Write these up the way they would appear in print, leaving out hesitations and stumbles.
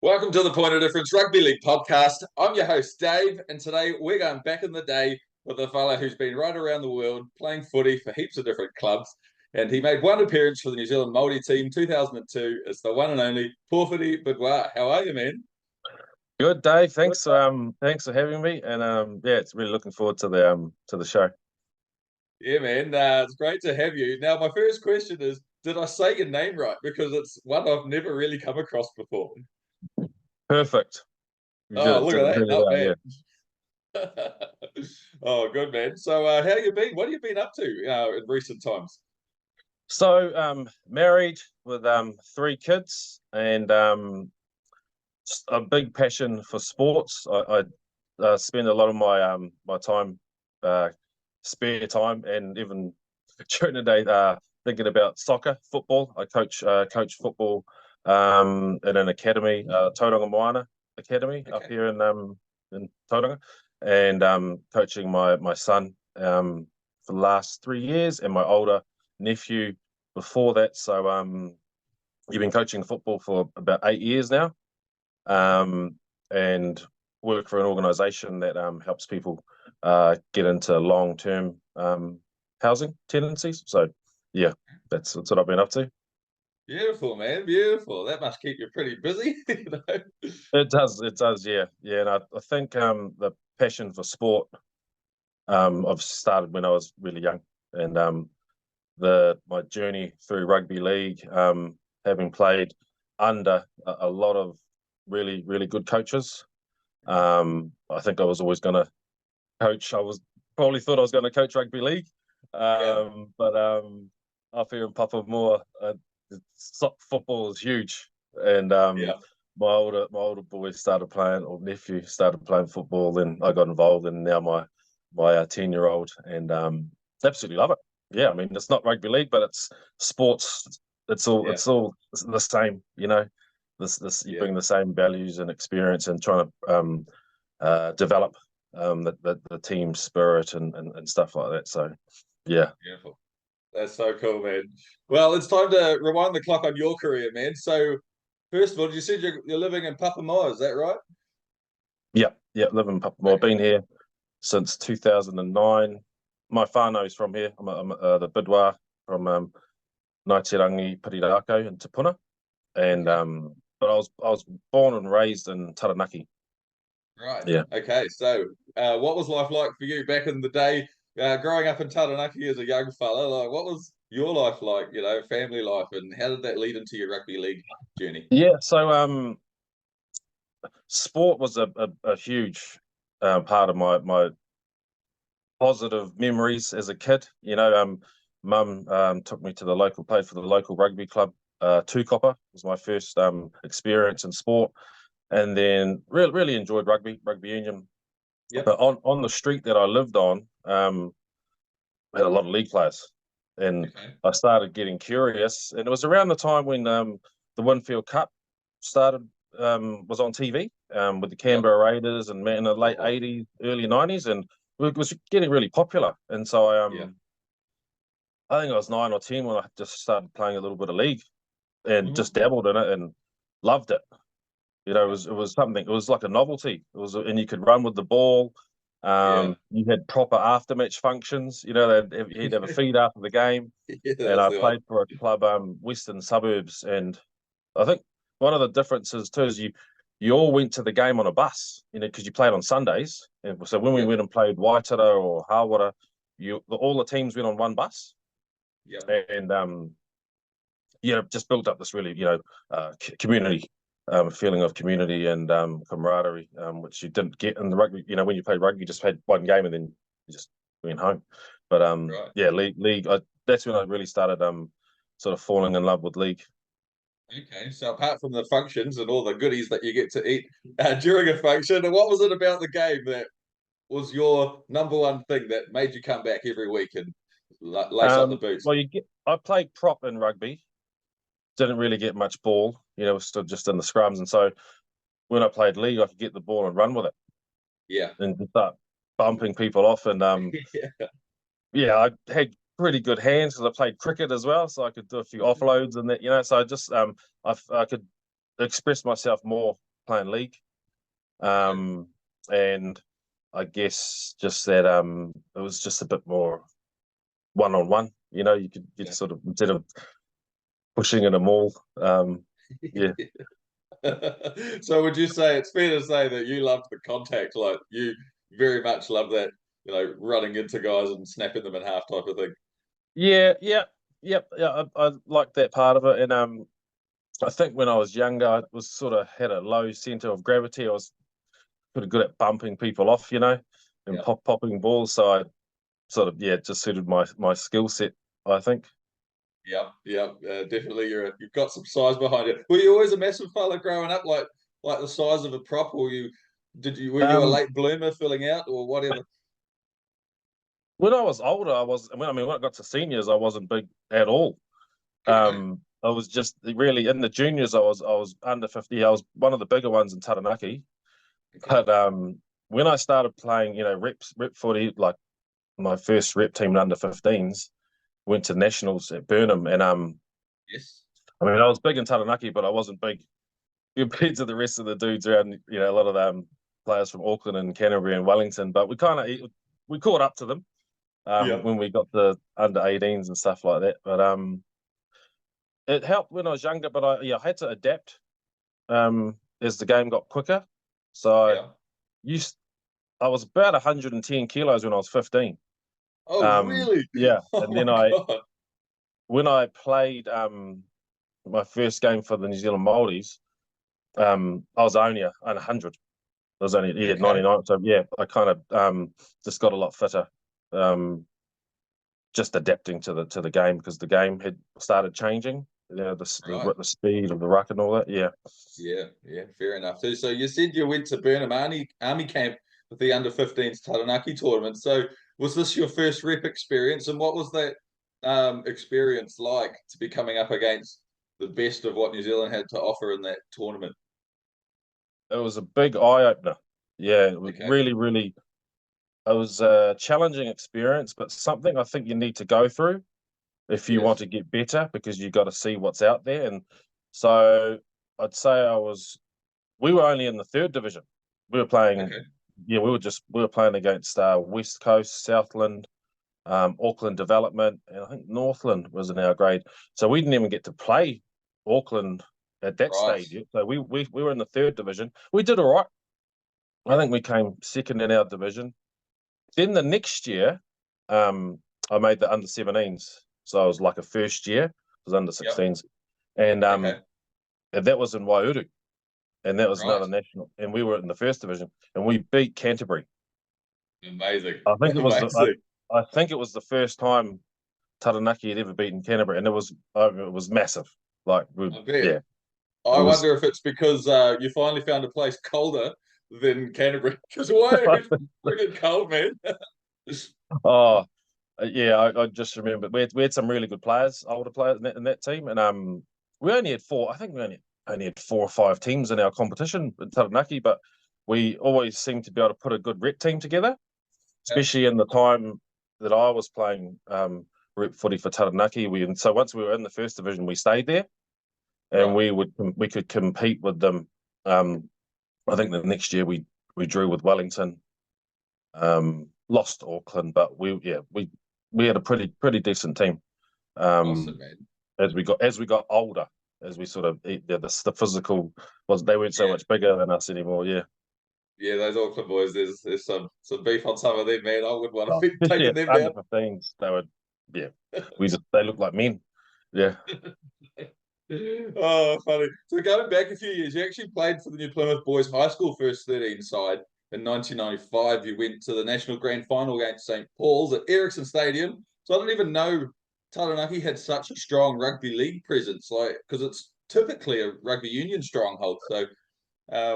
Welcome to the Point of Difference Rugby League podcast. I'm your host, Dave, and today we're going back in the day with a fella who's been right around the world playing footy for heaps of different clubs. And he made one appearance for the New Zealand Māori team, 2002. It's the one and only Powhiri Bidois. How are you, man? Good, Dave. Thanks for having me. And it's really looking forward to the show. Yeah, man. It's great to have you. Now, my first question is, did I say your name right? Because it's one I've never really come across before. Perfect. Oh, look at that. Really Not well, bad. Oh, good, man. So how you been? What have you been up to in recent times? So married with 3 kids and just a big passion for sports. I spend a lot of my time, spare time, and even during the day thinking about soccer, football. I coach football at an academy, Tauranga Moana Academy up here in Tauranga, and coaching my son for the last 3 years, and my older nephew before that. So you've been coaching football for about 8 years now, and work for an organisation that helps people get into long-term housing tenancies. So yeah, that's what I've been up to. Beautiful, man. Beautiful. That must keep you pretty busy. It does, yeah. And I think the passion for sport I've started when I was really young, and my journey through rugby league, having played under a lot of really, really good coaches. I think I was always going to coach. Probably thought I was going to coach rugby league, but up here in Papamoa, football is huge, and my older boy started playing, or nephew started playing football. Then I got involved, and now my 10-year-old, and absolutely love it. Yeah, I mean, it's not rugby league, but it's sports. It's all the same, you know. You bring the same values and experience, and trying to develop the team spirit and stuff like that. So yeah. Beautiful. That's so cool, man. Well, it's time to rewind the clock on your career, man. So, first of all, you said you're living in Papamoa, is that right? Yeah, live in Papamoa. Been here since 2009. My whānau's from here. I'm the Bidois from Ngaitirangi, Pirirako in Te Puna. And but I was born and raised in Taranaki. Right. Yeah. Okay. So, what was life like for you back in the day, growing up in Taranaki as a young fella? Like, what was your life like? You know, family life, and how did that lead into your rugby league journey? Yeah. So sport was a huge part of my positive memories as a kid. You know, mum took me to played for the local rugby club. Tūkopa was my first experience in sport, and then really enjoyed Rugby Union. Yep. But on the street that I lived on, we had a lot of league players, and I started getting curious. And it was around the time when the Winfield Cup started, was on TV with the Canberra Raiders, and in the late 80s, early 90s, and it was getting really popular. And so I think I was 9 or 10 when I just started playing a little bit of league, and just dabbled in it and loved it. You know, it was something. It was like a novelty. And you could run with the ball. You had proper aftermatch functions. You know, he'd have a feed after the game. And I played for a club, Western Suburbs, and I think one of the differences too is you all went to the game on a bus. You know, because you played on Sundays, and so when we went and played Waitara or Hawara, all the teams went on one bus. And just built up this really, community, feeling of community and camaraderie, which you didn't get in the rugby. You know, when you played rugby, you just had one game and then you just went home. But league. That's when I really started sort of falling in love with league. Okay, so apart from the functions and all the goodies that you get to eat during a function, what was it about the game that was your number one thing that made you come back every week and lace up the boots? Well, I played prop in rugby. Didn't really get much ball, you know, stood just in the scrums. And so when I played league, I could get the ball and run with it. Yeah. And start bumping people off. And I had pretty good hands because I played cricket as well. So I could do a few offloads and that, you know, so I just, I could express myself more playing league. And I guess just that it was just a bit more one-on-one. You could sort of, instead of pushing in a mall. Yeah. So would you say it's fair to say that you loved the contact, like you very much love that, running into guys and snapping them in half type of thing? Yeah, yeah, yep, yeah. I like that part of it, and I think when I was younger, I was sort of had a low center of gravity. I was pretty good at bumping people off, and Yeah. popping balls. So I sort of, it just suited my skill set, I think. Yeah. Definitely. You've got some size behind you. Were you always a massive fella growing up, like the size of a prop, or were you a Um, late bloomer filling out, or whatever? when I was older, when I got to seniors, I wasn't big at all. Okay. I was just really in the juniors. I was under 50. I was one of the bigger ones in Taranaki. Okay. But when I started playing, rep footy, like my first rep team under 15s, went to nationals at Burnham, and Yes. I mean, I was big in Taranaki, but I wasn't big compared to the rest of the dudes around. A lot of them players from Auckland and Canterbury and Wellington, but we caught up to them Yeah. when we got the under 18s and stuff like that. But it helped when I was younger, but I had to adapt as the game got quicker. So Yeah. used I was about 110 kilos when I was 15. Oh, really? Yeah, Oh and my then God. when I played my first game for the New Zealand Māoris, I was only 100. I was only Okay. 99. So yeah, I kind of just got a lot fitter, just adapting to the game because the game had started changing. Right. The speed of the ruck and all that. Yeah. Yeah, fair enough. So you said you went to Burnham Army camp with the under 15s Taranaki tournament. So was this your first rep experience, and what was that experience like to be coming up against the best of what New Zealand had to offer in that tournament? It was a big eye opener. Yeah, it was Okay. really, really. It was a challenging experience, but something I think you need to go through if you want Yes. to get better because you got to see what's out there. And so I'd say we were only in the third division. We were playing, Okay. we were playing against West Coast, Southland, Auckland Development, and I think Northland was in our grade. So we didn't even get to play Auckland at that Right. stage yet. So we were in the third division. We did all right. I Yeah. think we came second in our division. Then the next year, I made the under 17s. So I was like a first year. It was under Yep. 16s. And Okay. that was in Waiuru. And that was Right. another national. And we were in the first division. And we beat Canterbury. Amazing. I think it was Amazing. I think it was the first time Taranaki had ever beaten Canterbury. And it was massive. Like I bet. yeah. It I was wonder if it's because you finally found a place colder than Canterbury. Because Wairu's freaking cold, man. oh yeah, I just remember we had some really good players, older players in that team, and we only had four. I think we only had 4 or 5 teams in our competition in Taranaki, but we always seemed to be able to put a good rep team together, Yeah. especially in the time that I was playing rep footy for Taranaki. So once we were in the first division, we stayed there, and Right. we could compete with them. I think the next year we drew with Wellington, lost Auckland, but we had a pretty decent team. Awesome, Um, man. as we got older, as we sort of the physical was they weren't so Yeah. much bigger than us anymore. Yeah, Yeah, those Auckland boys, there's some beef on some of them, man. I wouldn't want to oh, be yeah, taking them under down. 15s they were yeah they look like men. Yeah, Oh, funny. So going back a few years, you actually played for the New Plymouth Boys High School first 13 side. In 1995, you went to the national grand final against St. Paul's at Ericsson Stadium. So I didn't even know Taranaki had such a strong rugby league presence, like because it's typically a rugby union stronghold. So,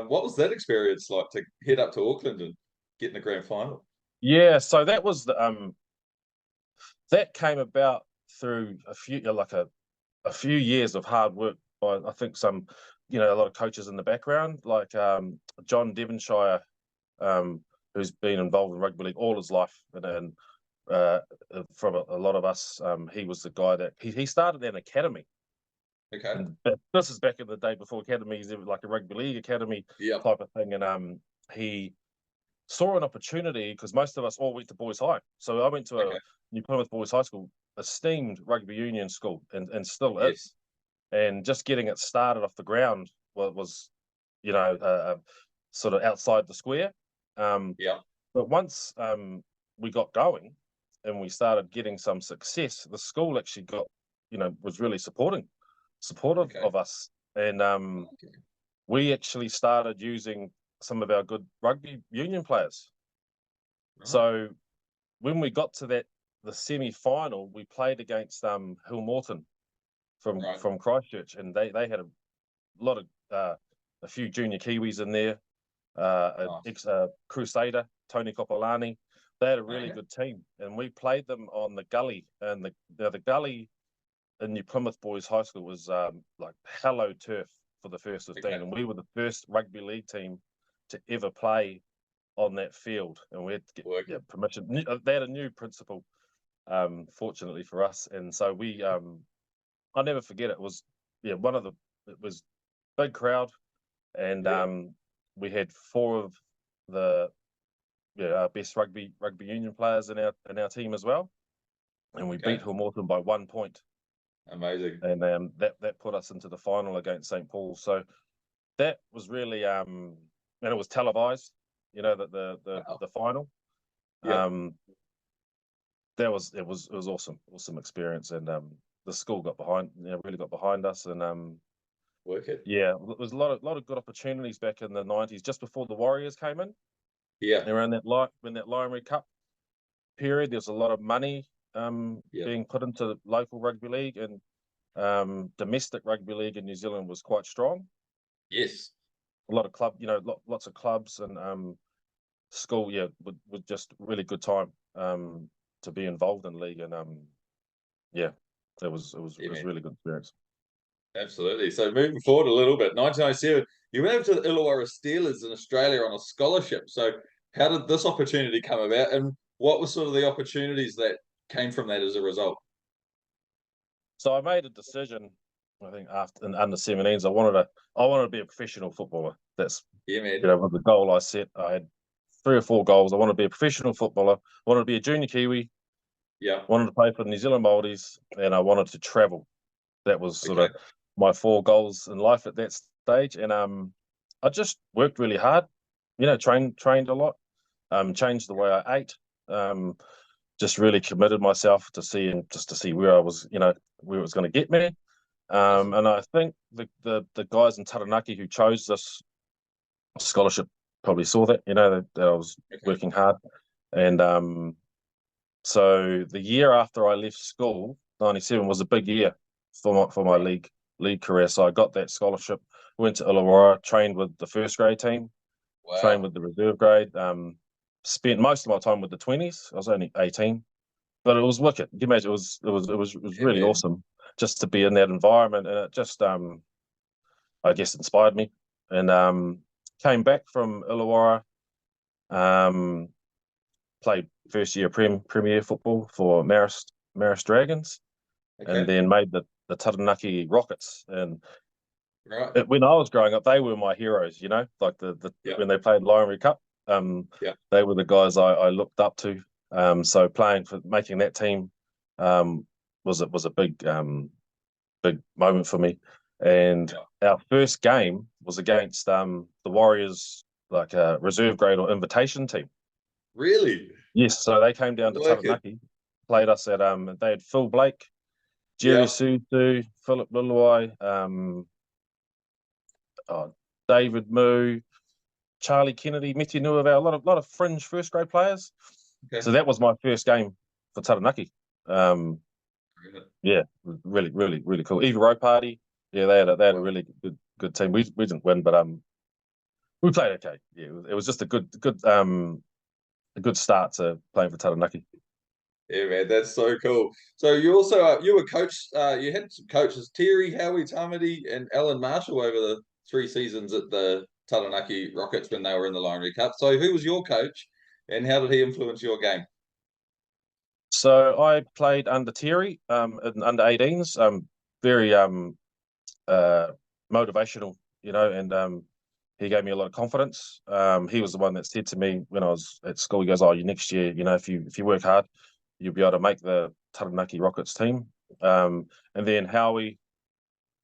what was that experience like to head up to Auckland and get in the grand final? yeah. So that came about through a few years of hard work by I think a lot of coaches in the background like John Devonshire, who's been involved in rugby league all his life, and from a lot of us, he was the guy that he started an academy Okay. And this is back in the day before academies, like a rugby league academy type of thing. And he saw an opportunity because most of us all went to boys' high. So I went to a New Plymouth Boys High School, esteemed rugby union school, and still is. And just getting it started off the ground was sort of outside the square. But once we got going and we started getting some success, the school actually was really supportive of us. And we actually started using some of our good rugby union players. Right. So when we got to the semi-final, we played against Hill Morton from Christchurch, and they had a lot of a few junior Kiwis in there, Crusader, Tony Kopolani. They had a really good team, and we played them on the gully. And the gully in New Plymouth Boys High School was like hallowed turf for the first 15, and we were the first rugby league team to ever play on that field, and we had to get permission. They had a new principal, fortunately for us, and so we I'll never forget it. It was it was big crowd, and we had 4 of the our best rugby union players in our team as well, and we beat Hill Morton by 1 point. Amazing. And that put us into the final against St. Paul. So that was really and it was televised, the final. That was it was awesome experience, and the school really got behind us, and there was a lot of good opportunities back in the 90s, just before the Warriors came in. Around when that Lion Cup period, there's a lot of money being put into local rugby league, and domestic rugby league in New Zealand was quite strong. Yes. A lot of lots of clubs, and school, was just really good time to be involved in league, and it was a really good experience. Absolutely. So moving forward a little bit, 1997, you went over to the Illawarra Steelers in Australia on a scholarship. So how did this opportunity come about, and what were sort of the opportunities that came from that as a result? So I made a decision, I think, after in under 17s, I wanted to be a professional footballer. That's was the goal I set. I had 3 or 4 goals. I wanted to be a professional footballer. I wanted to be a junior Kiwi. Wanted to play for the New Zealand Māoris, and I wanted to travel. That was sort of my 4 goals in life at that stage. And I just worked really hard. Trained a lot. Changed the way I ate. Just really committed myself to see where I was, where it was going to get me. And I think the guys in Taranaki who chose this scholarship probably saw that, that I was working hard. And so the year after I left school, 97 was a big year for my league career. So I got that scholarship, went to Illawarra, trained with the first grade team, trained with the reserve grade, spent most of my time with the 20s. I was only 18, but it was wicked. You can imagine it was really awesome just to be in that environment, and it just I guess inspired me. And came back from Illawarra, played first year Premier football for Marist Dragons, and then made the Taranaki Rockets. And when I was growing up, they were my heroes. Like when they played Lion Cup, they were the guys I looked up to. So making that team was a big moment for me. And our first game was against the Warriors, like a reserve grade or invitation team. Really? Yes. So they came down to Taranaki, played us at they had Phil Blake, Jerry Susu, Philip Luluai, David Moo, Charlie Kennedy, Meti Nuavau, a lot of fringe first grade players. So that was my first game for Taranaki. Really, really, really cool. Eva Rowe Party, they had a really good team. We didn't win, but we played okay. It was just a good start to playing for Taranaki. Yeah, man, that's so cool. So you also you were coached. You had some coaches: Terry, Howie, Tamati, and Alan Marshall over the 3 seasons at the Taranaki Rockets when they were in the Lion Cup. So who was your coach, and how did he influence your game? So I played under Terry, in under 18s. Very motivational, and he gave me a lot of confidence. He was the one that said to me when I was at school, he goes, "Oh, you next year, if you work hard, you'll be able to make the Taranaki Rockets team." And then Howie,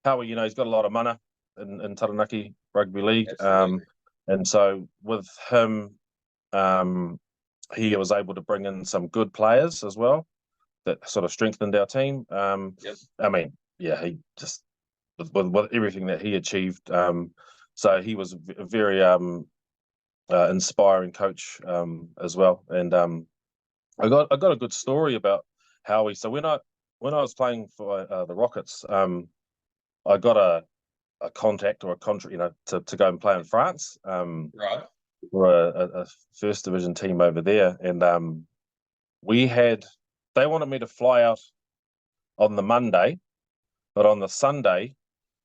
he's got a lot of mana in Taranaki Rugby League. Absolutely. And so with him, he was able to bring in some good players as well that sort of strengthened our team. Yep. I mean, yeah, he just with everything that he achieved. So he was a very inspiring coach as well. And I got a good story about Howie. So when I was playing for the Rockets, I got a contact or a contract, to go and play in France. Right. For a first division team over there, and they wanted me to fly out on the Monday, but on the Sunday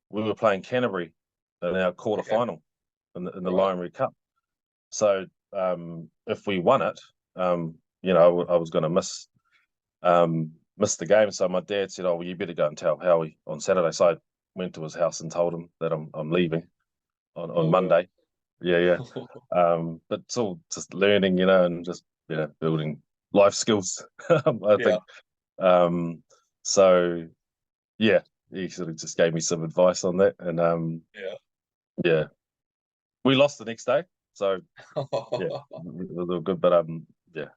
we were playing Canterbury in our quarterfinal in the Lion Cup. So if we won it, I was going to miss the game. So my dad said, "Oh, well, you better go and tell Howie on Saturday." So I went to his house and told him that I'm leaving on Monday. Yeah. But it's all just learning, and just building life skills. I think. So yeah, he sort of just gave me some advice on that, and yeah, we lost the next day, so yeah, it was all good, but yeah.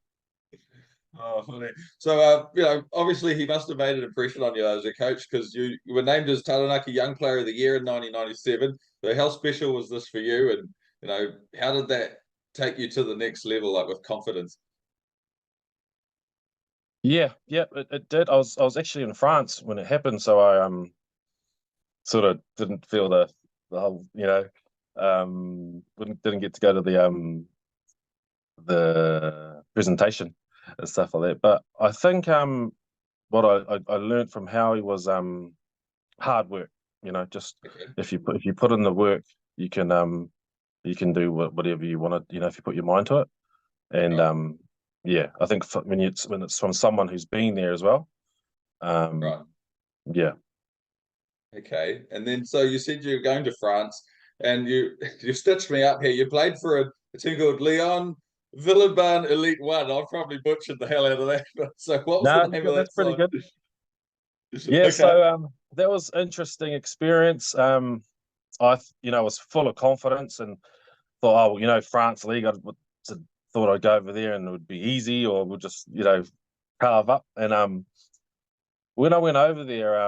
Oh, funny. So, obviously he must have made an impression on you as a coach because you were named as Taranaki Young Player of the Year in 1997. So how special was this for you? And, how did that take you to the next level, like with confidence? Yeah, it did. I was actually in France when it happened, so I sort of didn't feel the whole, didn't get to go to the presentation and stuff like that. But I think what I learned from Howie was hard work. Just if you put in the work, you can do whatever you want to. If you put your mind to it. And yeah, I think when it's from someone who's been there as well. Right. Yeah. Okay. And then so you said you're going to France and you you stitched me up here. You played for a team called Leon Villeurbanne Elite One. I've probably butchered the hell out of that. So what was the No, name of that that's pretty side? good. Yeah, Okay. so that was interesting experience. I was full of confidence and thought, oh, France League. Thought I'd go over there and it would be easy, or we'll just carve up. And when I went over there,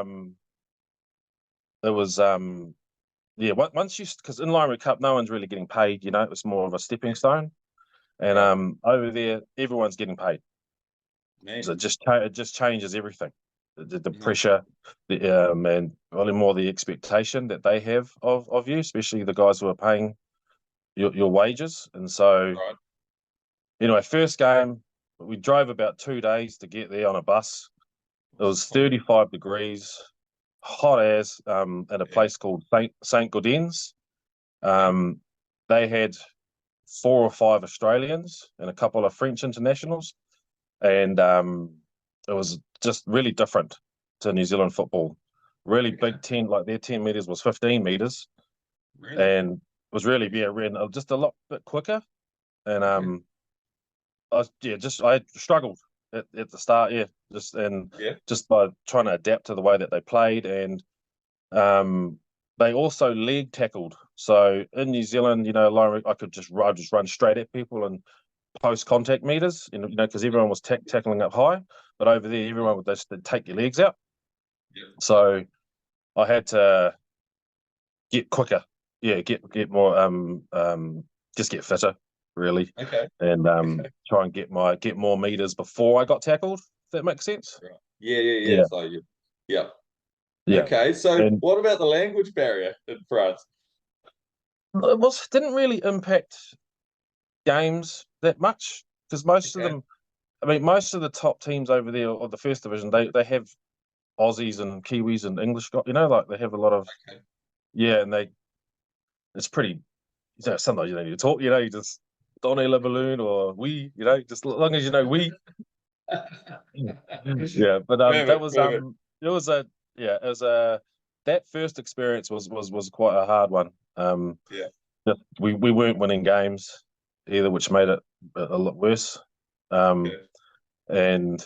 it was once because in Lion Cup no one's really getting paid. It was more of a stepping stone, and Right. over there everyone's getting paid. Man. So it just changes everything. The pressure, and probably more the expectation that they have of you, especially the guys who are paying your wages. And so, Right. first game, we drove about 2 days to get there on a bus. It was 35 degrees, hot as, at a place called Saint Gaudens. They had 4 or 5 Australians and a couple of French internationals, and it was just really different to New Zealand football. Really big 10, like their 10 meters was 15 meters, and it was really ran just a lot bit quicker. And I struggled at the start, just by trying to adapt to the way that they played, and they also leg tackled. So in New Zealand, I could just run straight at people and post contact meters, because everyone was tackling up high, but over there everyone would just take your legs out. So I had to get quicker, get more, just get fitter, really, and try and get more meters before I got tackled. If that makes sense. Right. Yeah. So yeah. Okay. So And what about the language barrier in France? it didn't really impact games that much because most of them. I mean, most of the top teams over there, or the first division, they have Aussies and Kiwis and English, like they have a lot of, and it's pretty, sometimes you don't need to talk, you just Donny Le Balloon or we, just as long as we. Yeah, but Perfect, that was perfect. it was a that first experience was quite a hard one. Yeah. We weren't winning games either, which made it a lot worse. Okay. And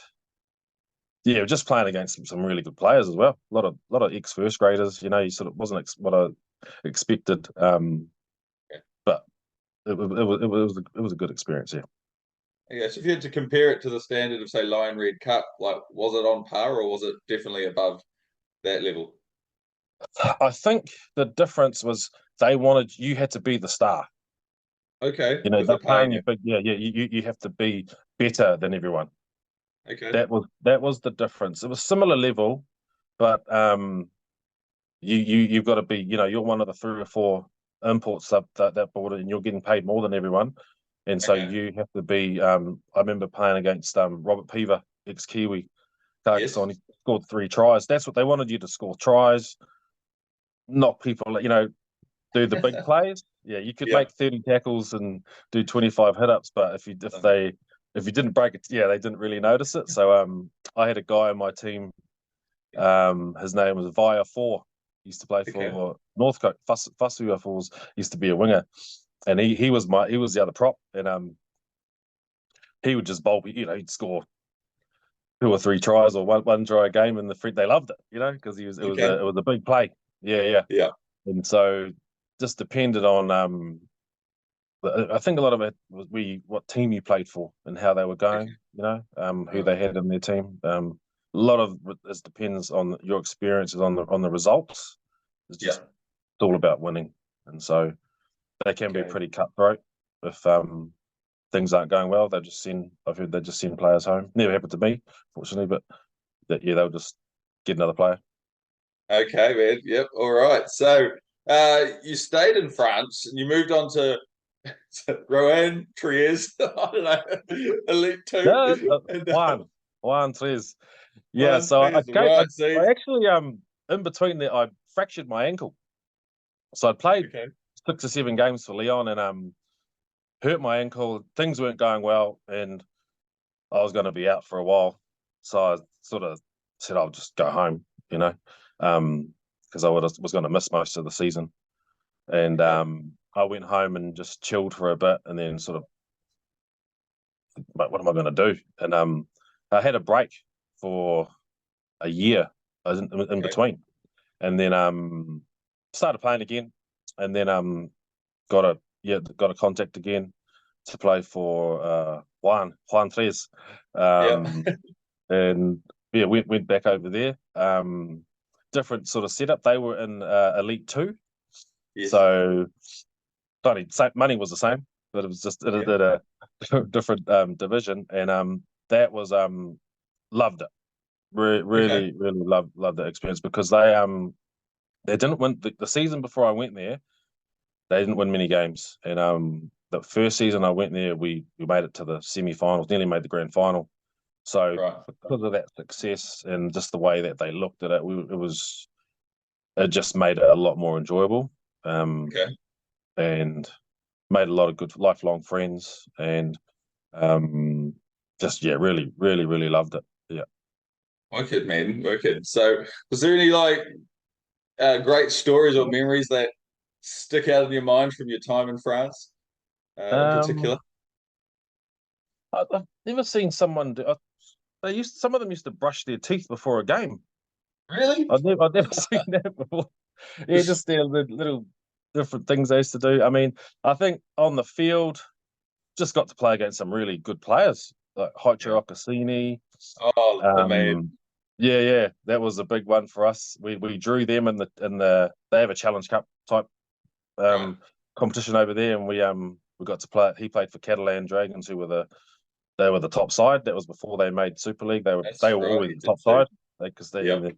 yeah, just playing against some really good players as well. A lot of ex first graders. You know, you sort of wasn't what I expected. But it was a good experience. Yeah. Yeah, so if you had to compare it to the standard of, say, Lion Red Cup, like, was it on par or was it definitely above that level? I think the difference was you had to be the star. Okay, You know, because they're they're paying paying you. you big. Yeah, yeah. You have to be better than everyone. Okay. That was the difference. It was similar level, but you've got to be. You know, you're one of the 3 or 4 imports that border, and you're getting paid more than everyone, and so Okay. you have to be. I remember playing against Robert Peaver, ex Kiwi, Yes. Carcassonne. He scored 3 tries. That's what they wanted you to score tries, not people. You know, do the big plays. Yeah, you could Yeah. make 30 tackles and do 25 hit ups, but if you didn't break it, yeah, they didn't really notice it. So I had a guy on my team. His name was Via Four. He used to play Okay. for Northcote. Fusua Falls used to be a winger, and he was the other prop, and he would just bowl. You know, he'd score 2 or 3 tries or one try a game, and they loved it. You know, because Okay. it was a big play. Yeah, yeah. Yeah. And so just depended on I think a lot of it was what team you played for and how they were Okay. going, you know, who Right. they had in their team. A lot of this depends on your experiences on the results. It's just Yeah. it's all about winning, and so they can be Okay. pretty cutthroat if things aren't going well. I've heard they just send players home. Never happened to me, fortunately, but yeah, they'll just get another player. Okay, man. Yep. All right. So you stayed in France and you moved on to Rouen, Triers, I don't know, Elite Two, No, and Juan Tres. Yeah, Juan so Triers. Right. So I actually in between there I fractured my ankle. So I played okay. 6 or 7 games for Leon and hurt my ankle. Things weren't going well, and I was going to be out for a while. So I sort of said I'll just go home, you know, because I was going to miss most of the season. And Okay. I went home and just chilled for a bit, and then sort of, what am I going to do? And I had a break for a year. I was in Okay. between, and then started playing again, and then got a contact again to play for Juan Tres, Yeah. and yeah, went back over there. Different sort of setup. They were in Elite Two, Yes. so funny. Money was the same, but it was just Yeah. at a different division, and that was loved it. Okay. Really loved that experience because they didn't win the season before I went there. They didn't win many games, and the first season I went there, we made it to the semi-finals, nearly made the grand final. So Right. because of that success and just the way that they looked at it, it just made it a lot more enjoyable, Okay. and made a lot of good lifelong friends, and just yeah, really loved it. Yeah. Wicked, man. Wicked. So, was there any like great stories or memories that stick out in your mind from your time in France, in particular? Um, I've never seen someone do. Some of them used to brush their teeth before a game. Really? I've never seen that before. Yeah, just the little different things they used to do. I mean, I think on the field, just got to play against some really good players like Yeah. Haichiro Cassini. Oh, the man. Yeah, that was a big one for us. We drew them in the they have a Challenge Cup type Right. competition over there, and we got to play. He played for Catalan Dragons, who were the top side. That was before they made Super League. That's They were right. always He the did top too. side because Yep.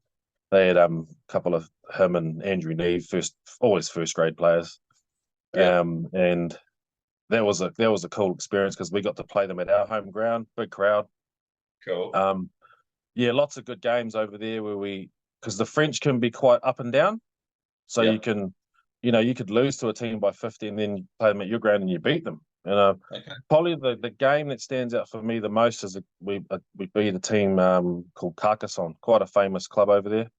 they had a couple of him and Andrew Neve always first grade players. Yep. And that was a cool experience because we got to play them at our home ground, big crowd. Cool. Um, yeah, lots of good games over there because the French can be quite up and down. So Yep. you could lose to a team by 50 and then you play them at your ground and you beat them. And Okay. probably the game that stands out for me the most is we beat a team called Carcassonne, quite a famous club over there.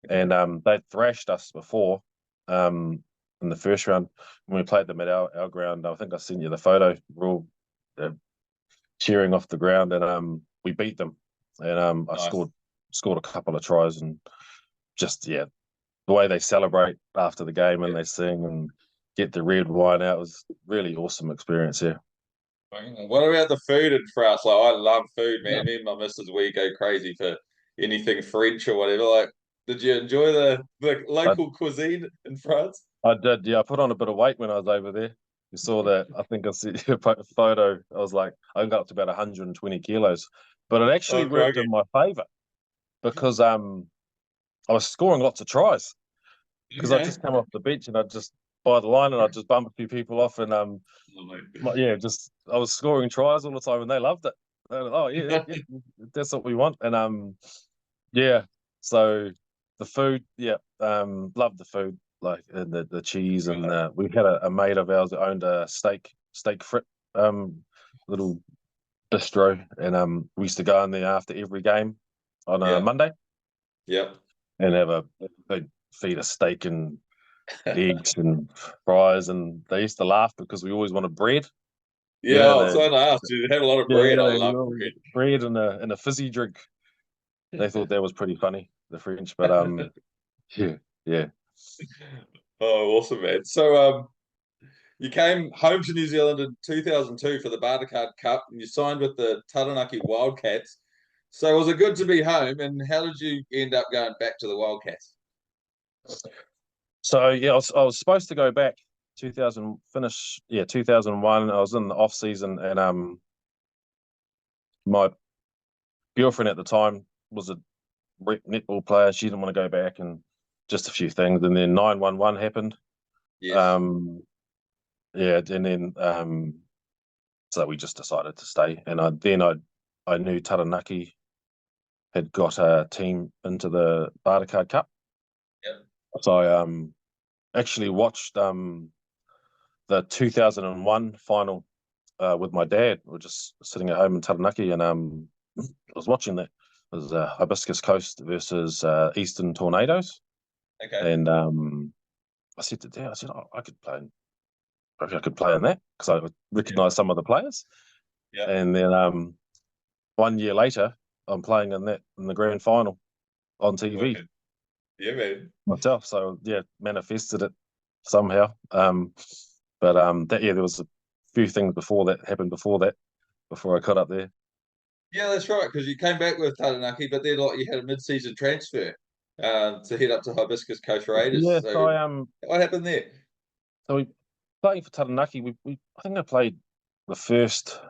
and they thrashed us before in the first round when we played them at our ground. I think I sent you the photo. We're all cheering off the ground, and we beat them, and I Nice. scored a couple of tries, and just the way they celebrate after the game and they sing and get the red wine out was really awesome experience here. What about the food in France? Like, I love food, man. Me and my missus, we go crazy for anything French or whatever. Like, did you enjoy the I, local cuisine in France? I did, yeah. I put on a bit of weight when I was over there. You saw that. I think I see a photo. I was like, I got up to about 120 kilos, but it actually Oh, worked crikey. in my favor because I was scoring lots of tries because I Okay. just come off the bench and I just by the line and I just bump a few people off and yeah, just I was scoring tries all the time and they loved it. Oh yeah, that's what we want. And yeah, so the food, yeah, loved the food, like and the cheese and we had a mate of ours that owned a steak frit little bistro, and we used to go in there after every game on a Yeah. Monday Yep. and have a big feed of steak and eggs and fries, and they used to laugh because we always wanted bread. Yeah, Yeah, I was trying to ask. You had a lot of bread. I love bread and a fizzy drink. They thought that was pretty funny, the French, but yeah, yeah. Oh, awesome, man. So, you came home to New Zealand in 2002 for the Bartercard Cup, and you signed with the Taranaki Wildcats. So, was it good to be home? And how did you end up going back to the Wildcats? So yeah, I was supposed to go back 2000 finish 2001. I was in the off season, and my girlfriend at the time was a rep netball player. She didn't want to go back, and just a few things. And then 911 happened. Yes. Yeah, and then so we just decided to stay. And I knew Taranaki had got a team into the Bartercard Cup, Yep. so I actually watched the 2001 final with my dad. We were just sitting at home in Taranaki, and I was watching that. It was Hibiscus Coast versus Eastern Tornadoes, Okay. and I said to Dad, I said, oh, I could play in that because I recognised some of the players. Yeah. And then 1 year later, I'm playing in the grand final on TV Wicked. Yeah, man. myself. So yeah, manifested it somehow. But there was a few things before that happened before I got up there. Yeah, that's right. Because you came back with Taranaki, but then like you had a mid-season transfer to head up to Hibiscus Coast Raiders. Yeah, so So what happened there? we playing for Taranaki. We I think I played the first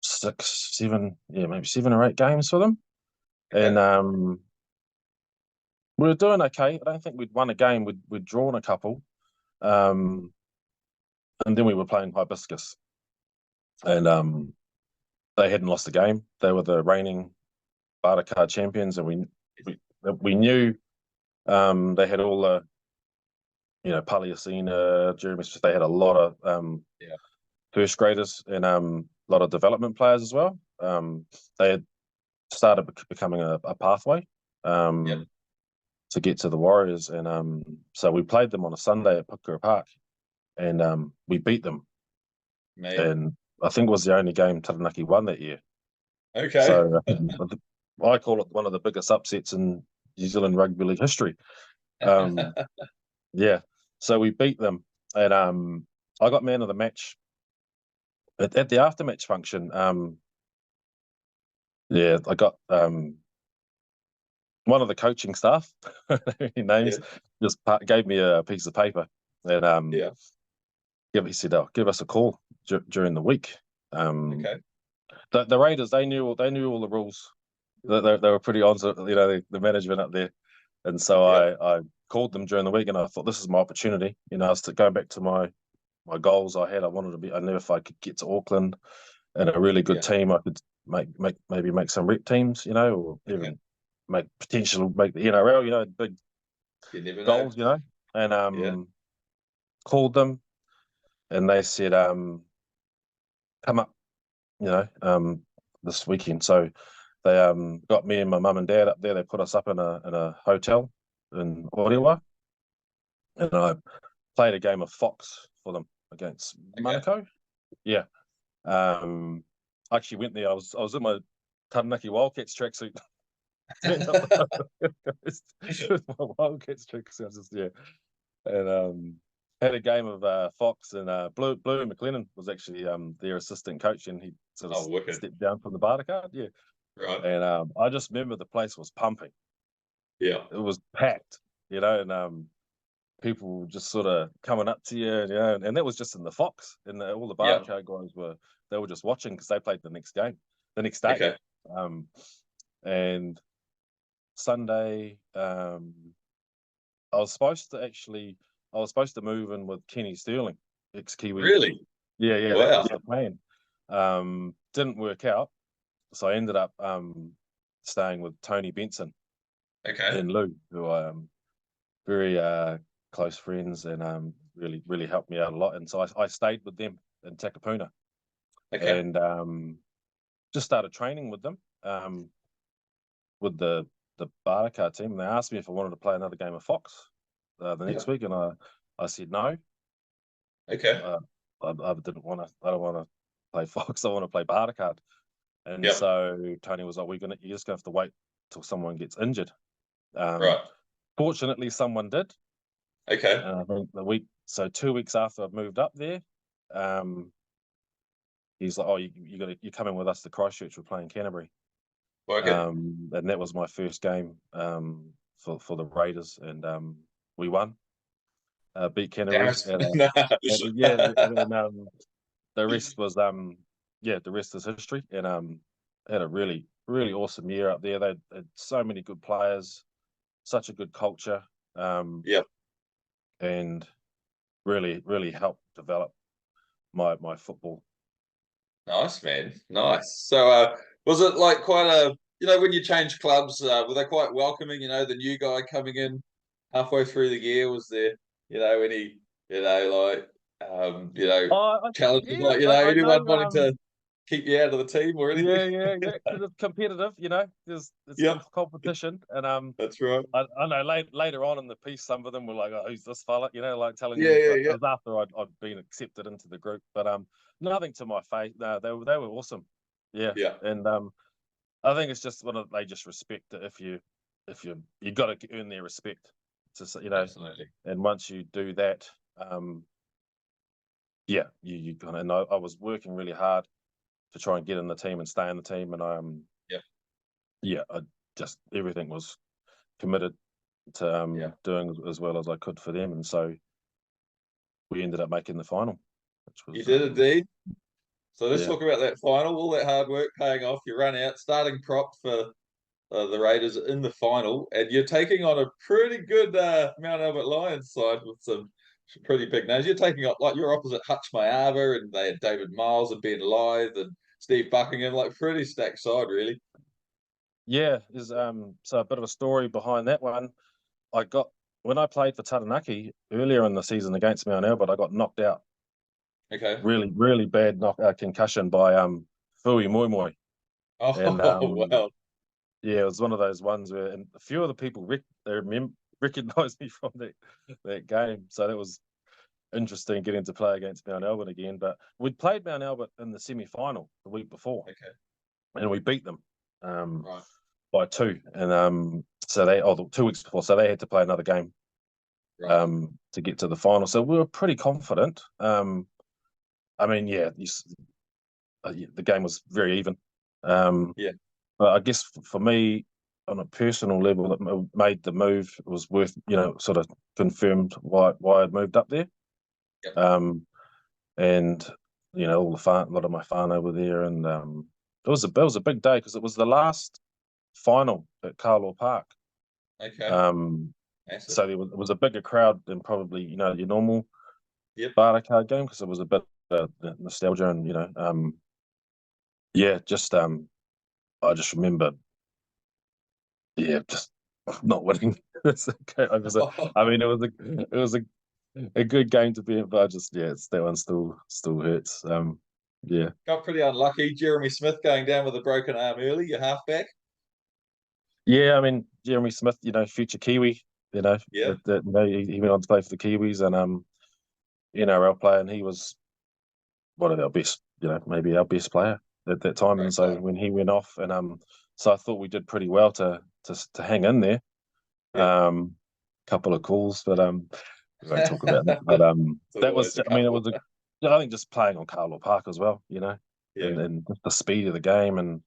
6, 7, yeah, maybe 7 or 8 games for them, and Okay. we were doing okay. I don't think we'd won a game. We'd drawn a couple, um, and then we were playing Hibiscus, and they hadn't lost a game. They were the reigning Bartercard champions, and we knew they had all the Paliacina, Jeremy Smith. They had a lot of first graders and a lot of development players as well. They had started becoming a pathway to get to the Warriors, and so we played them on a Sunday at Pukura Park, and we beat them. Man. And I think it was the only game Taranaki won that year. Okay. So I call it one of the biggest upsets in New Zealand Rugby League history. Yeah, so we beat them, and I got man of the match at the after-match function. Yeah, I got one of the coaching staff, names, just gave me a piece of paper, and he said, "Oh, give us a call during the week." Okay. The Raiders, they knew all the rules. They were pretty on to the management up there, and so I called them during the week, and I thought this is my opportunity. I was going back to my goals I had. I knew if I could get to Auckland and a really good team, I could maybe make some rep teams, or even make the NRL, big You never goals, know. and called them, and they said, come up, this weekend. So they got me and my mum and dad up there. They put us up in a hotel in Orewa, and I played a game of Fox for them against Manukau. Yeah. I actually went there. I was in my Taranaki Wildcats tracksuit. With my Wildcats tracksuit, just and had a game of Fox, and Blue McLennan was actually their assistant coach, and he sort of stepped down from the Bartercard. Yeah, right. And I just remember the place was pumping. Yeah, it was packed, and people were just sort of coming up to you, and that was just in the Fox, and all the Bartercard guys were just watching because they played the next day. Okay. And Sunday, I was supposed to move in with Kenny Sterling, ex-Kiwi. Really? Yeah, Wow. That was the plan. Didn't work out, so I ended up staying with Tony Benson and Lou, who I am very close friends, and really helped me out a lot. And so I stayed with them in Takapuna, and just started training with them, with the Bartercard team. And they asked me if I wanted to play another game of Fox the next week, and I said no. I didn't want to. I don't want to play Fox. I want to play Bartercard. And so Tony was like, "You're just gonna have to wait till someone gets injured." Right. Fortunately, someone did. Okay. I think 2 weeks after I moved up there, he's like, "Oh, you're coming with us to Christchurch. We're playing Canterbury." And that was my first game for the Raiders, and we won, beat Canterbury. The rest was the rest is history. And had a really awesome year up there. They had so many good players, such a good culture, and really helped develop my football. Nice, man. Nice. So was it like quite a, when you change clubs, were they quite welcoming, the new guy coming in halfway through the year? Was there, any, challenges, anyone wanting to keep you out of the team or anything? Yeah. Because it's competitive, There's competition, and that's right. I know later on in the piece, some of them were like, "Oh, who's this fella?" Like telling you. It was after I'd been accepted into the group, but nothing to my face. No, they were awesome. Yeah. And I think it's just they just respect it. If you got to earn their respect, Absolutely. And once you do that, you kind of. And I was working really hard to try and get in the team and stay in the team, and I just everything was committed to doing as well as I could for them, and so we ended up making the final. Which was, you did indeed. So let's talk about that final. All that hard work paying off. You run out, starting prop for the Raiders in the final, and you're taking on a pretty good Mount Albert Lions side with some pretty big names. You're taking up like your opposite Hutch Mayava, and they had David Miles and Ben Lythe and Steve Buckingham, like pretty stacked side, really. Yeah, there's so a bit of a story behind that one. When I played for Taranaki earlier in the season against Mount Albert, I got knocked out. Okay. Really bad concussion by Fui Moi Moi. Oh, and, wow. Yeah, it was one of those ones where, and a few of the people recognised me from that game. So that was interesting getting to play against Mount Albert again. But we'd played Mount Albert in the semi-final the week before, and we beat them by 2. And so 2 weeks before, so they had to play another game to get to the final. So we were pretty confident. The game was very even. But I guess for me, on a personal level, it made the move. It was worth, sort of confirmed why I'd moved up there. And a lot of my whānau were there, and it was a big day because it was the last final at Carlaw Park. So it was a bigger crowd than probably your normal Bartercard game, because it was a bit of nostalgia, and I just remember just not winning. It was a good game to be in, but that one still hurts. Yeah. Got pretty unlucky. Jeremy Smith going down with a broken arm early, your halfback. Yeah, I mean, Jeremy Smith, future Kiwi, Yeah. he went on to play for the Kiwis and NRL player, and he was one of our best, maybe our best player at that time. Great And so player. when he went off, and so I thought we did pretty well to hang in there. Yeah. Couple of calls, but we won't talk about that. But There's that always was, a I mean, it couple. was I think just playing on Carlo Park as well, Yeah. and just the speed of the game, and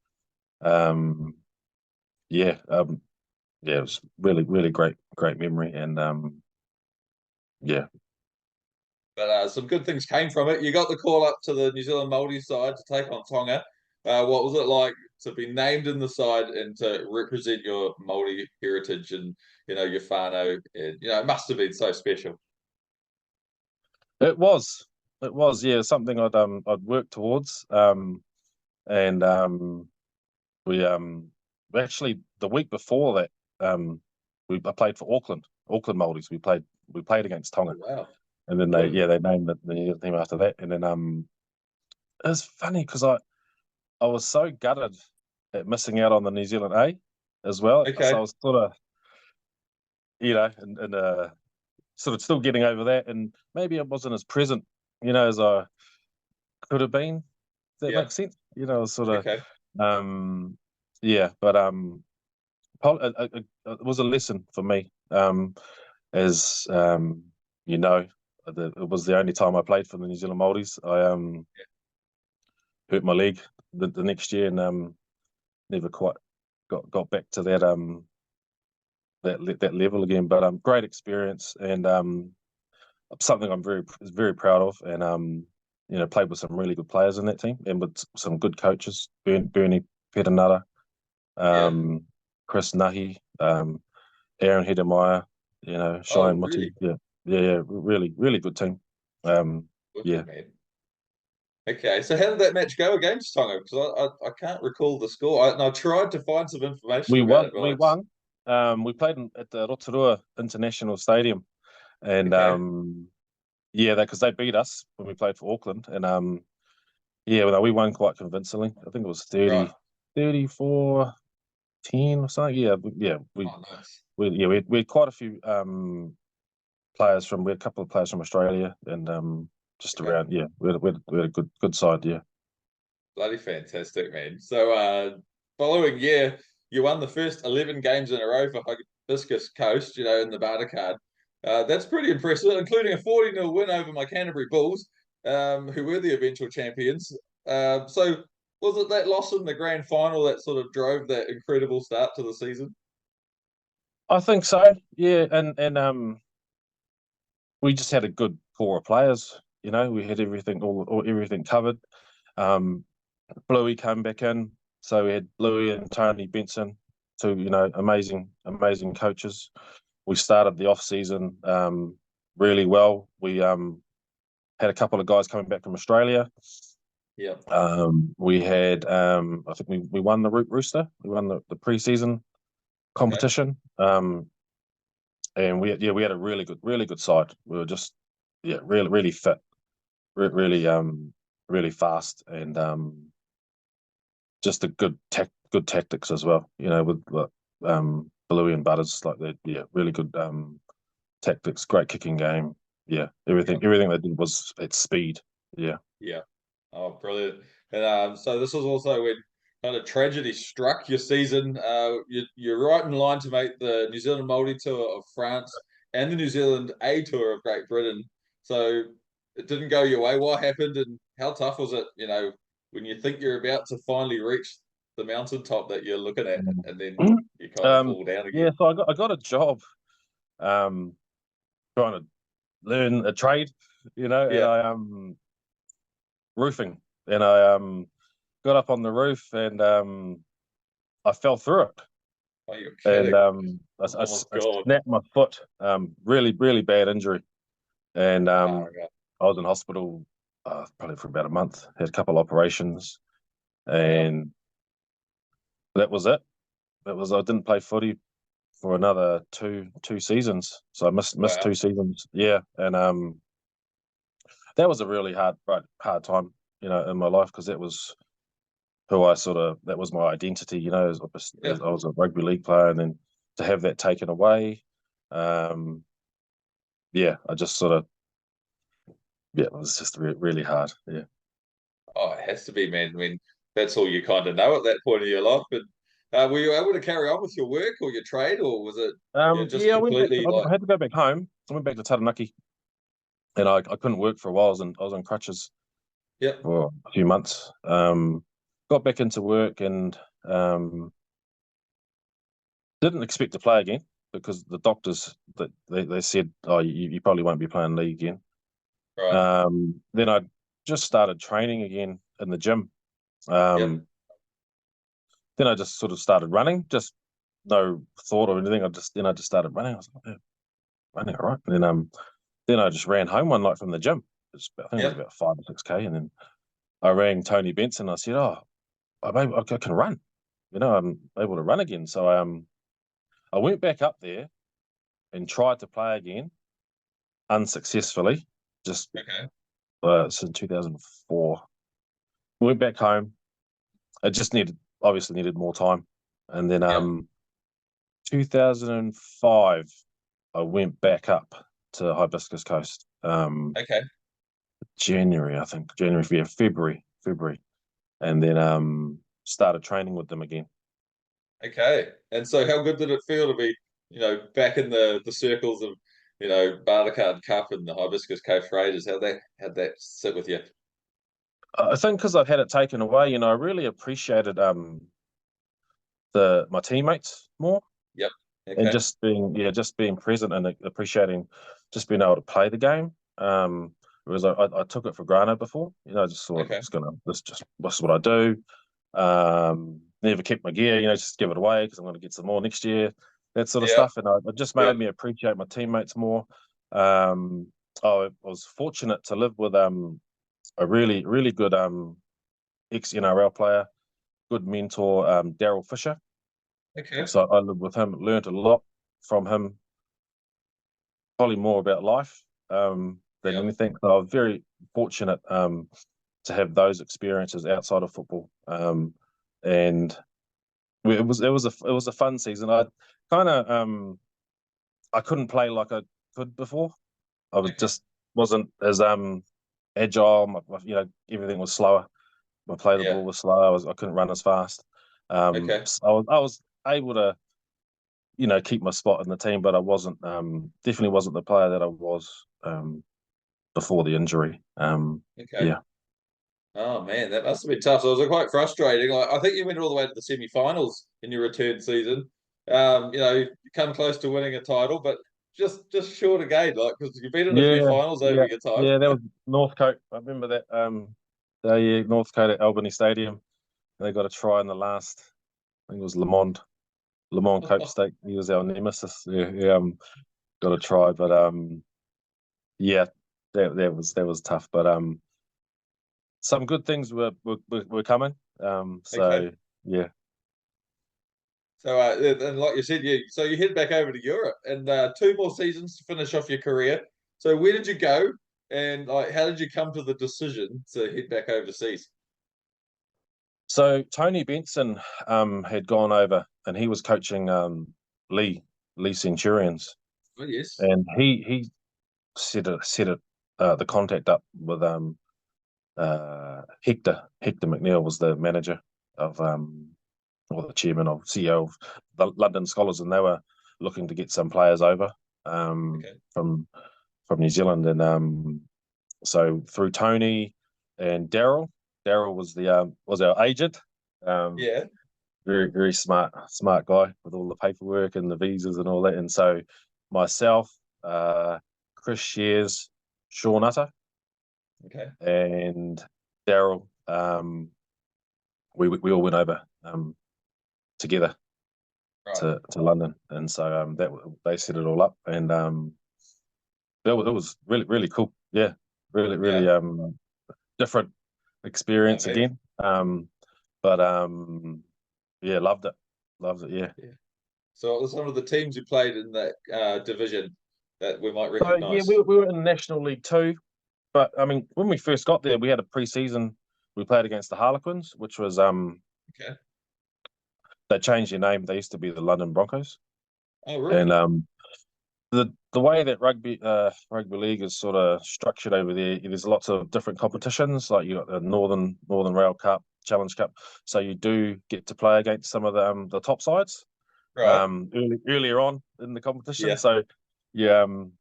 yeah, yeah, it was really, really great memory, and yeah. But some good things came from it. You got the call up to the New Zealand Māori side to take on Tonga. What was it like to be named in the side and to represent your Māori heritage and your whānau? And, it must have been so special. It was, yeah, something I'd worked towards, and we actually the week before that, I played for Auckland Māoris. We played against Oh, Tonga, wow. and then they named the New Zealand team after that, and then it was funny because I was so gutted at missing out on the New Zealand A as well. So I Okay. was sort of, and sort of still getting over that, and maybe I wasn't as present, as I could have been. If that Yeah. makes sense, sort of, Okay. yeah. But it was a lesson for me, as it was the only time I played for the New Zealand Māoris. I hurt my leg the next year, and never quite got back to that level again. But great experience, and something I'm very proud of, and played with some really good players in that team, and with some good coaches, Bernie Petanata, Yeah. Chris Nahi, Aaron Hedemeyer, Oh, Cheyenne Muti. really? Yeah, really, really good team. Yeah. Wicked, man. Okay, so how did that match go against Tonga? Because I can't recall the score. And I tried to find some information We about won. it, but We won. We played at the Rotorua International Stadium, and okay. yeah, because they beat us when we played for Auckland, and yeah, well, we won quite convincingly. I think it was Right. 34-10 or something. Yeah, Oh, nice. we had quite a few players we had a couple of players from Australia, and just Okay. around, yeah, we had a good side, yeah. Bloody fantastic, man. So, following year, you won the first 11 games in a row for Hibiscus Coast, in the Bartercard. That's pretty impressive, including a 40-0 win over my Canterbury Bulls, who were the eventual champions. So, was it that loss in the grand final that sort of drove that incredible start to the season? I think so, yeah, and we just had a good core of players. We had everything everything covered. Bluey came back in, so we had Bluey and Tony Benson, two amazing coaches. We started the off season really well. We had a couple of guys coming back from Australia. Yeah. We had I think we won the Rooster. We won the preseason Okay. competition. And we had a really good side. We were just really fit, really really fast, and just a good tactics as well. With Bluey and Butters, like that. Yeah, really good tactics, great kicking game. Yeah, Yeah. everything they did was at speed. Yeah. Yeah. Oh, brilliant. And so this was also when kind of tragedy struck your season. You're right in line to make the New Zealand Māori tour of France and the New Zealand A tour of Great Britain. So it didn't go your way. What happened and how tough was it, when you think you're about to finally reach the mountaintop that you're looking at and then you kind of fall down Yeah, again? so I got a job um, trying to learn a trade, and Yeah. I roofing, and I got up on the roof, and I fell through it, Oh, you're and kidding. I Oh, my God. snapped my foot. Really bad injury, and Oh, my God. I was in hospital probably for about a month. Had a couple of operations, Wow. and that was it. I didn't play footy for another two seasons, so I missed Wow. 2 seasons. Yeah, and that was a really hard time. in my life, because that was who that was my identity, as I was a rugby league player, and then to have that taken away, I just it was just really hard. Yeah. Oh, it has to be, man. I mean, that's all you kind of know at that point of your life. But were you able to carry on with your work or your trade, or was it just I went back. completely like? I had to go back home. I went back to Taranaki, and I couldn't work for a while. I was on crutches Yep. for a few months. Got back into work, and didn't expect to play again, because the doctors that they said, "Oh, you probably won't be playing league again." Right. Then I just started training again in the gym. Yep. Then I just sort of started running, just no thought or anything. I just started running. I was like, "Yeah, running, all right." And then I just ran home one night from the gym. I think it was Yep. about 5 or 6K, and then I rang Tony Benson. I said, "Oh, I can run. I'm able to run again." So I went back up there and tried to play again, unsuccessfully. Just Okay. since 2004, went back home. I just obviously needed more time, and then Yep. 2005, I went back up to Hibiscus Coast. Okay. January, I think. January, yeah, February, and then started training with them again. Okay. And so, how good did it feel to be, back in the circles of, Bartercard Cup and the Hibiscus Coast Raiders? How'd that sit with you? I think because I've had it taken away, I really appreciated my teammates more, Yep. and Okay. just being present and appreciating just being able to play the game. Whereas I took it for granted before. I just thought Okay. it's this is what I do. Never kept my gear, just give it away because I'm going to get some more next year, that sort of Yeah. stuff. And it just Yep. made me appreciate my teammates more. Um, I was fortunate to live with a really, really good ex NRL player, good mentor, Daryl Fisher. Okay. So I lived with him, learned a lot from him, probably more about life than Yep. anything. So I was very fortunate to have those experiences outside of football. And it was a fun season. I kind of I couldn't play like I could before. I was Okay. just wasn't as agile. Everything was slower. My play the Yeah. ball was slow. I couldn't run as fast. Okay. So I was able to keep my spot in the team, but I wasn't definitely wasn't the player that I was before the injury. Okay. Yeah. Oh man, that must have been tough. So it was quite frustrating. Like, I think you went all the way to the semi-finals in your return season. You come close to winning a title, but just short again, like because you've been in a few Yeah, finals over yeah, your time. yeah. That was Northcote. I remember that. Northcote at Albany Stadium. They got a try in the last. I think it was Lamond Cope State. He was our nemesis. Yeah, yeah. Got a try, but yeah, that was tough. But some good things were coming. Okay. So yeah. So and like you said, you head back over to Europe and two more seasons to finish off your career. So where did you go, and like how did you come to the decision to head back overseas? So Tony Benson had gone over, and he was coaching Lee Centurions, Oh yes. and he set it the contact up with Hector McNeil was the manager of or the chairman of CEO of the London Scholars, and they were looking to get some players over Okay. from New Zealand, and so through Tony and Daryl was our agent. Um, Yeah. very very smart guy with all the paperwork and the visas and all that. And so myself, Chris Shears, Sean Utter, Okay. and Daryl, we all went over together Right. to London, and so that they set it all up, and it was really really cool. Yeah, really really Yeah. different I experience bet. again. But yeah, loved it. Yeah. Yeah. So what were some of the teams you played in that division that we might So yeah, we recognise? we were in the National League too, but I mean, when we first got there, we had a pre-season we played against the Harlequins, which was Okay. they changed their name. They used to be the London Broncos, Oh, really? and the way that rugby league is sort of structured over there's lots of different competitions. Like you got the Northern Rail Cup, Challenge Cup. So you do get to play against some of the top sides Right. earlier on in the competition. Yeah. So you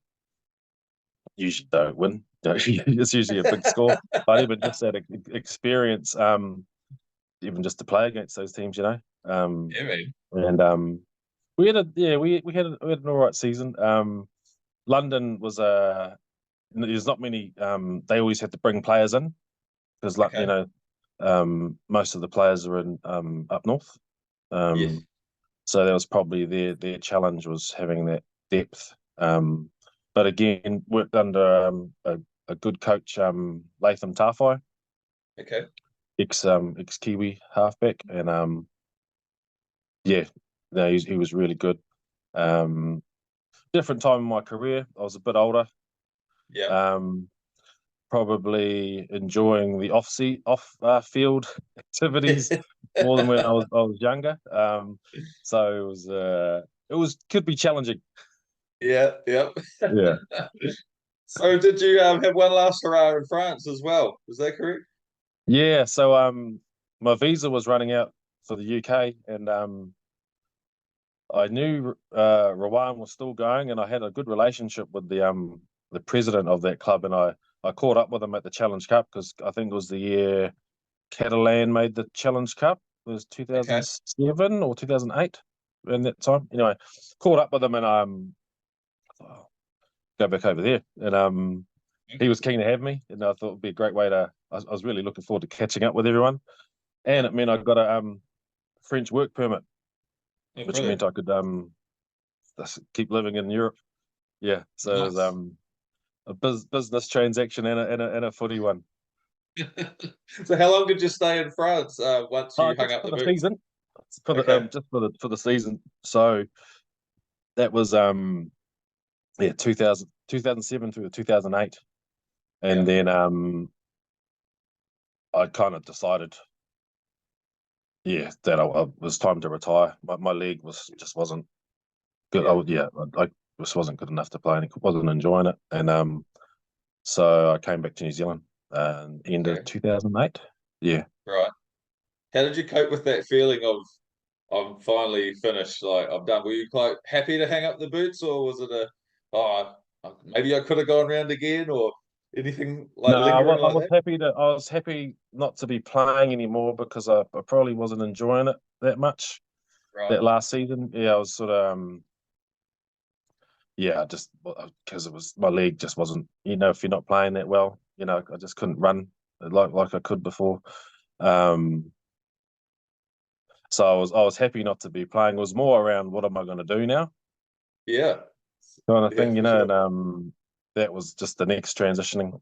usually don't win. It's usually a big score. But even just that experience, even just to play against those teams, Yeah, man. and we had an all right season. London was there's not many. They always had to bring players in because, Okay. most of the players are in up north. Yes. So that was probably their challenge was having that depth. But again, worked under a good coach, Latham Tawhai, Okay. ex Kiwi halfback, and yeah, no, he was really good. Um, Different time in my career. I was a bit older. Yeah. Um, Probably enjoying the field activities more than when I was younger. So it was could be challenging. Yeah. Yep. Yeah. So did you have one last hurrah in France as well? Is that correct? Yeah. So my visa was running out for the UK, and I knew Rowan was still going, and I had a good relationship with the president of that club, and I caught up with him at the Challenge Cup because I think it was the year Catalan made the Challenge Cup. It was Okay. 2007 or 2008 in that time. Anyway, caught up with him and go back over there, and he was keen to have me, and I thought it'd be a great way to. I was really looking forward to catching up with everyone, and Yeah. it meant I got a French work permit, Yeah, which meant brilliant. I could keep living in Europe. Yeah, so it was Nice. a business transaction and a footy one. So how long did you stay in France once you hung Just up for the the boots? season, for the Okay. just for the season. So that was 2007 through to 2008, Yeah. and then I kind of decided, yeah, that it was time to retire. My leg just wasn't good. Yeah. I just wasn't good enough to play, and wasn't enjoying it, and so I came back to New Zealand end of Okay. 2008. Yeah. Right. How did you cope with that feeling of I'm finally finished, like I'm done? Were you quite happy to hang up the boots, or was it a oh maybe I could have gone round again, or anything like No, lingering I like was that? happy to. I was happy not to be playing anymore because I probably wasn't enjoying it that much Right. that last season. Yeah, I was sort of yeah, just because it was my leg just wasn't. If you're not playing that well, I just couldn't run like I could before. Um, so I was happy not to be playing. It was more around what am I going to do now Yeah. kind of Yeah, thing, for and sure. that was just the next transitioning,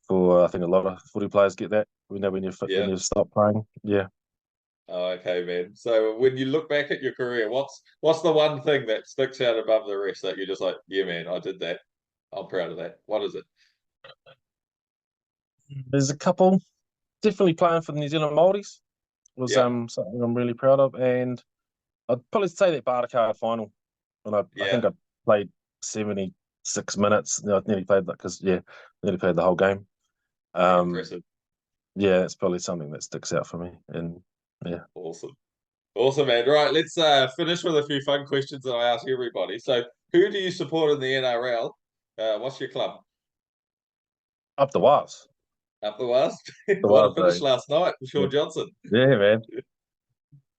for I think a lot of footy players get that when Yeah. you stop playing. Yeah. Oh, okay, man. So when you look back at your career, what's the one thing that sticks out above the rest that you're just like, yeah, man, I did that. I'm proud of that. What is it? There's a couple definitely playing for the New Zealand Māoris was Yeah. something I'm really proud of, and I'd probably say that Bartercard final when I Yeah. think I played 76 minutes. I nearly played that because nearly played the whole game. Yeah, Um, impressive. yeah, that's probably something that sticks out for me, and yeah. Awesome. Awesome, man. Right, let's finish with a few fun questions that I ask everybody. So, who do you support in the NRL? What's your club? Up the Wires. Up the West. The What a Wires, finish though. last night for Yeah, Sean Johnson. yeah, man. Yeah,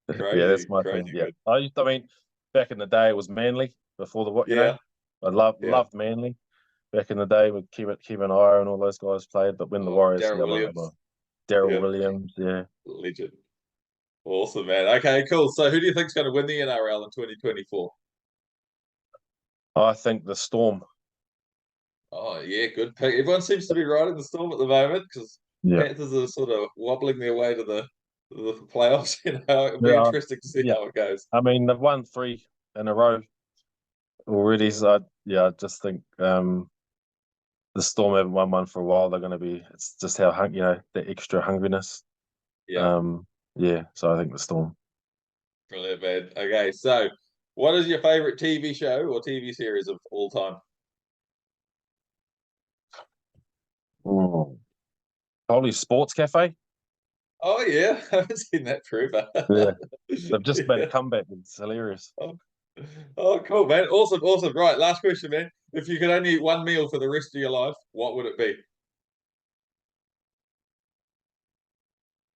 that's Crazy, my team. crazy Yeah, good. I mean, back in the day, it was Manly before the what, Yeah, I yeah. loved Manly back in the day with Kevin Ira and all those guys played. But when the Oh, Warriors, Darren yeah, I'm a Williams. Daryl Yeah, Williams, yeah. legend. Awesome, man. Okay, cool. So, who do you think's going to win the NRL in 2024? I think the Storm. Oh, yeah, good pick. Everyone seems to be riding the storm at the moment because Yeah, Panthers are sort of wobbling their way to the playoffs. It'll be yeah, interesting to see yeah. how it goes. I mean, they've won 3 in a row already, Yeah. so I just think the Storm haven't won one for a while. They're going to be. It's just how the extra hungriness. Yeah, Yeah. So I think the Storm. brilliant, man. Okay, so what is your favorite TV show or TV series of all time? Probably Sports Cafe. Oh yeah, I haven't seen that forever. Yeah, they've just made a Yeah. comeback. It's hilarious. Oh, cool, man. Awesome, awesome. Right, last question, man. If you could only eat one meal for the rest of your life, what would it be?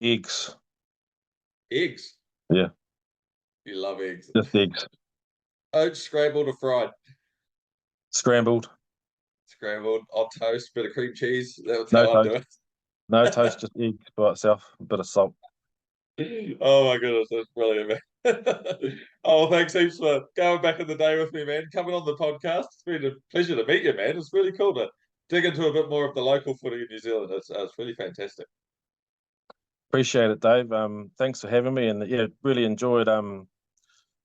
Eggs. Eggs. Yeah, You love eggs. just eggs. Oats scrambled or fried? Scrambled. Scrambled on toast, bit of cream cheese. That's No how I do toast. it. No toast. Just eggs by itself. A bit of salt. Oh my goodness, that's brilliant, man. Oh, thanks heaps for going back in the day with me, man. Coming on the podcast. It's been a pleasure to meet you, man. It's really cool to dig into a bit more of the local footy in New Zealand. It's really fantastic. Appreciate it, Dave. Thanks for having me, and yeah, really enjoyed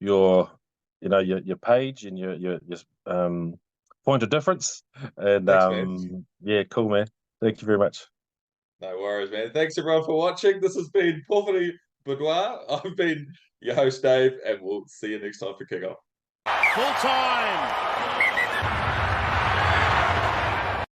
your your page and your point of difference, and Thanks, man. yeah, cool, man. Thank you very much. No worries, man. Thanks everyone for watching. This has been Powhiri Bidois. I've been your host, Dave, and we'll see you next time for kickoff. Full time.